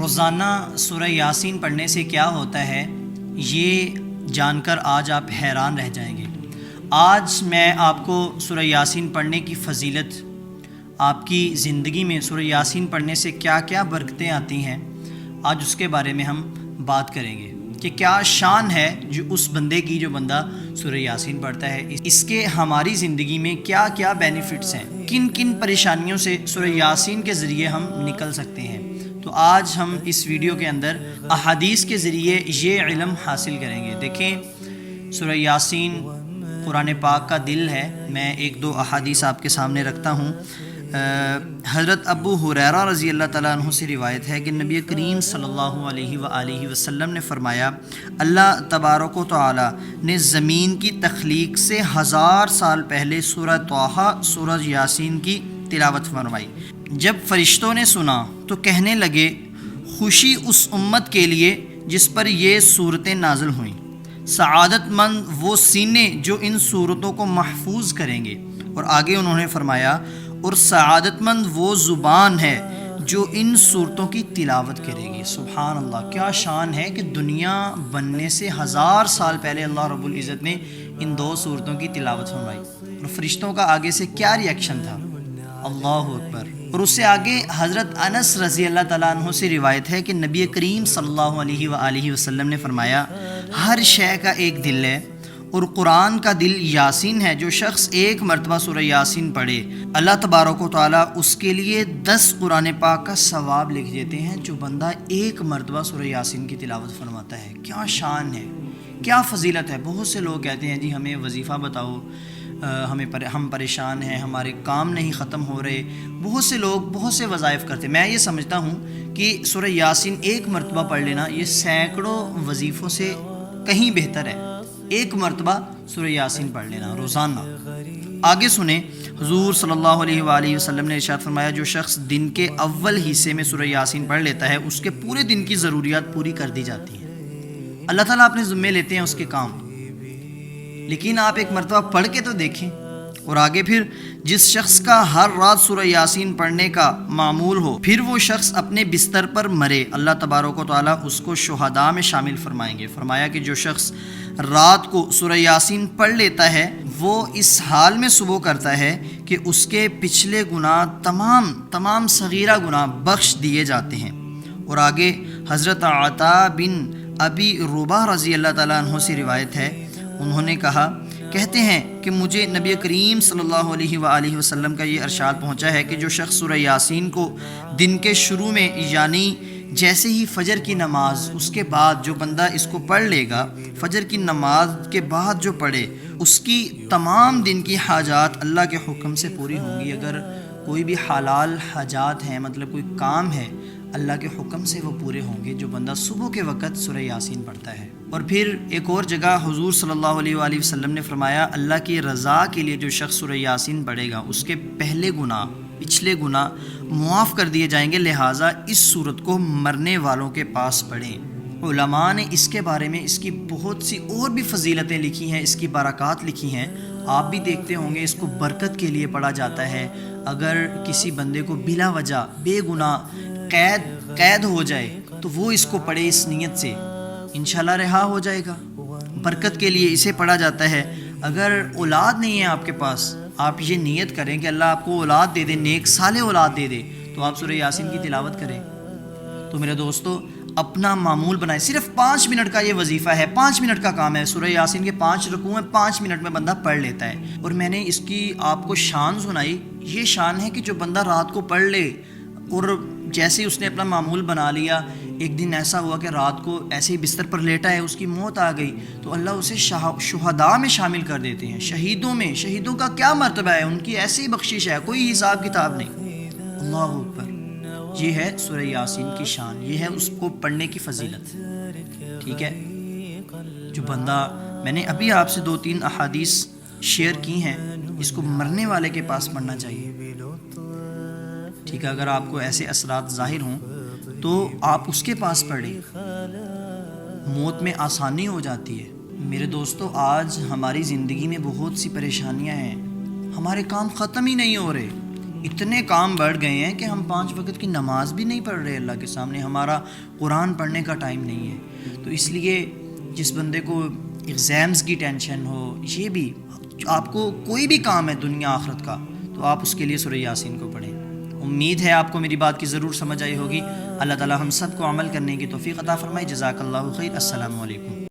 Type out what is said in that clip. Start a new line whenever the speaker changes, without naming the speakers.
روزانہ سورہ یاسین پڑھنے سے کیا ہوتا ہے، یہ جان کر آج آپ حیران رہ جائیں گے۔ آج میں آپ کو سورہ یاسین پڑھنے کی فضیلت، آپ کی زندگی میں سورہ یاسین پڑھنے سے کیا کیا برکتیں آتی ہیں، آج اس کے بارے میں ہم بات کریں گے کہ کیا شان ہے جو اس بندے کی جو بندہ سورہ یاسین پڑھتا ہے، اس کے ہماری زندگی میں کیا کیا بینیفٹس ہیں، کن کن پریشانیوں سے سورہ یاسین کے ذریعے ہم نکل سکتے ہیں۔ تو آج ہم اس ویڈیو کے اندر احادیث کے ذریعے یہ علم حاصل کریں گے۔ دیکھیں، سورہ یاسین قرآن پاک کا دل ہے۔ میں ایک دو احادیث آپ کے سامنے رکھتا ہوں۔ حضرت ابو ہریرہ رضی اللہ تعالیٰ عنہ سے روایت ہے کہ نبی کریم صلی اللہ علیہ وآلہ وسلم نے فرمایا، اللہ تبارک و تعالی نے زمین کی تخلیق سے 1000 سال پہلے سورہ طٰہٰ، سورہ یاسین کی تلاوت فرمائی۔ جب فرشتوں نے سنا تو کہنے لگے، خوشی اس امت کے لیے جس پر یہ صورتیں نازل ہوئیں، سعادت مند وہ سینے جو ان صورتوں کو محفوظ کریں گے۔ اور آگے انہوں نے فرمایا، اور سعادت مند وہ زبان ہے جو ان صورتوں کی تلاوت کرے گی۔ سبحان اللہ، کیا شان ہے کہ دنیا بننے سے 1000 سال پہلے اللہ رب العزت نے ان دو صورتوں کی تلاوت فرمائی، اور فرشتوں کا آگے سے کیا ریاکشن تھا، اللہ اکبر۔ اور اس سے آگے حضرت انس رضی اللہ تعالیٰ عنہ سے روایت ہے کہ نبی کریم صلی اللہ علیہ وآلہ وسلم نے فرمایا، ہر شے کا ایک دل ہے، اور قرآن کا دل یاسین ہے۔ جو شخص ایک مرتبہ سورہ یاسین پڑھے، اللہ تبارک و تعالیٰ اس کے لیے 10 قرآن پاک کا ثواب لکھ دیتے ہیں جو بندہ ایک مرتبہ سورہ یاسین کی تلاوت فرماتا ہے۔ کیا شان ہے، کیا فضیلت ہے۔ بہت سے لوگ کہتے ہیں جی ہمیں وظیفہ بتاؤ، ہم پریشان ہیں، ہمارے کام نہیں ختم ہو رہے۔ بہت سے لوگ بہت سے وظائف کرتے ہیں۔ میں یہ سمجھتا ہوں کہ سورہ یاسین ایک مرتبہ پڑھ لینا یہ سینکڑوں وظیفوں سے کہیں بہتر ہے۔ ایک مرتبہ سورہ یاسین پڑھ لینا روزانہ۔ آگے سنیں، حضور صلی اللہ علیہ وآلہ وسلم نے ارشاد فرمایا، جو شخص دن کے اول حصے میں سورہ یاسین پڑھ لیتا ہے اس کے پورے دن کی ضروریات پوری کر دی جاتی ہیں۔ اللہ تعالیٰ اپنے ذمے لیتے ہیں اس کے کام، لیکن آپ ایک مرتبہ پڑھ کے تو دیکھیں۔ اور آگے پھر، جس شخص کا ہر رات سورہ یاسین پڑھنے کا معمول ہو، پھر وہ شخص اپنے بستر پر مرے، اللہ تبارک و تعالیٰ اس کو شہداء میں شامل فرمائیں گے۔ فرمایا کہ جو شخص رات کو سورہ یاسین پڑھ لیتا ہے وہ اس حال میں صبح کرتا ہے کہ اس کے پچھلے گناہ تمام صغیرہ گناہ بخش دیے جاتے ہیں۔ اور آگے حضرت عطاء بن ابی رباح رضی اللہ تعالیٰ عنہ سے روایت ہے، انہوں نے کہتے ہیں کہ مجھے نبی کریم صلی اللہ علیہ وآلہ وسلم کا یہ ارشاد پہنچا ہے کہ جو شخص سورہ یاسین کو دن کے شروع میں، یعنی جیسے ہی فجر کی نماز، اس کے بعد جو بندہ اس کو پڑھ لے گا، فجر کی نماز کے بعد جو پڑھے، اس کی تمام دن کی حاجات اللہ کے حکم سے پوری ہوں گی۔ اگر کوئی بھی حلال حاجات ہیں، مطلب کوئی کام ہے، اللہ کے حکم سے وہ پورے ہوں گے جو بندہ صبح کے وقت سورہ یاسین پڑھتا ہے۔ اور پھر ایک اور جگہ حضور صلی اللہ علیہ وآلہ وسلم نے فرمایا، اللہ کی رضا کے لیے جو شخص سورہ یاسین پڑھے گا اس کے پچھلے گناہ معاف کر دیے جائیں گے، لہٰذا اس صورت کو مرنے والوں کے پاس پڑھیں۔ علماء نے اس کے بارے میں اس کی بہت سی اور بھی فضیلتیں لکھی ہیں، اس کی برکات لکھی ہیں۔ آپ بھی دیکھتے ہوں گے، اس کو برکت کے لیے پڑھا جاتا ہے۔ اگر کسی بندے کو بلا وجہ بے گناہ قید ہو جائے تو وہ اس کو پڑھے اس نیت سے، انشاءاللہ رہا ہو جائے گا۔ برکت کے لیے اسے پڑھا جاتا ہے۔ اگر اولاد نہیں ہے آپ کے پاس، آپ یہ نیت کریں کہ اللہ آپ کو اولاد دے دے، نیک صالح اولاد دے دے، تو آپ سورہ یاسین کی تلاوت کریں۔ تو میرے دوستو، اپنا معمول بنائیں۔ صرف 5 منٹ کا یہ وظیفہ ہے، 5 منٹ کا کام ہے۔ سورہ یاسین کے 5 رکوع ہیں، 5 منٹ میں بندہ پڑھ لیتا ہے۔ اور میں نے اس کی آپ کو شان سنائی۔ یہ شان ہے کہ جو بندہ رات کو پڑھ لے، اور جیسے ہی اس نے اپنا معمول بنا لیا، ایک دن ایسا ہوا کہ رات کو ایسے ہی بستر پر لیٹا ہے، اس کی موت آ گئی، تو اللہ اسے شہداء میں شامل کر دیتے ہیں، شہیدوں میں۔ شہیدوں کا کیا مرتبہ ہے، ان کی ایسی بخشش ہے، کوئی حساب کتاب نہیں۔ اللہ اکبر، یہ ہے سورہ یاسین کی شان، یہ ہے اس کو پڑھنے کی فضیلت۔ ٹھیک ہے، جو بندہ، میں نے ابھی آپ سے 2-3 احادیث شیئر کی ہیں، اس کو مرنے والے کے پاس پڑھنا چاہیے۔ ٹھیک ہے، اگر آپ کو ایسے اثرات ظاہر ہوں تو آپ اس کے پاس پڑھیں، موت میں آسانی ہو جاتی ہے۔ میرے دوستو، آج ہماری زندگی میں بہت سی پریشانیاں ہیں، ہمارے کام ختم ہی نہیں ہو رہے، اتنے کام بڑھ گئے ہیں کہ ہم 5 وقت کی نماز بھی نہیں پڑھ رہے اللہ کے سامنے، ہمارا قرآن پڑھنے کا ٹائم نہیں ہے۔ تو اس لیے جس بندے کو ایگزامز کی ٹینشن ہو، یہ بھی آپ کو کوئی بھی کام ہے دنیا آخرت کا، تو آپ اس کے لیے سورہ یاسین کو پڑھیں۔ امید ہے آپ کو میری بات کی ضرور سمجھ آئی ہوگی۔ اللہ تعالی ہم سب کو عمل کرنے کی توفیق عطا فرمائے۔ جزاک اللہ خیر۔ السلام علیکم۔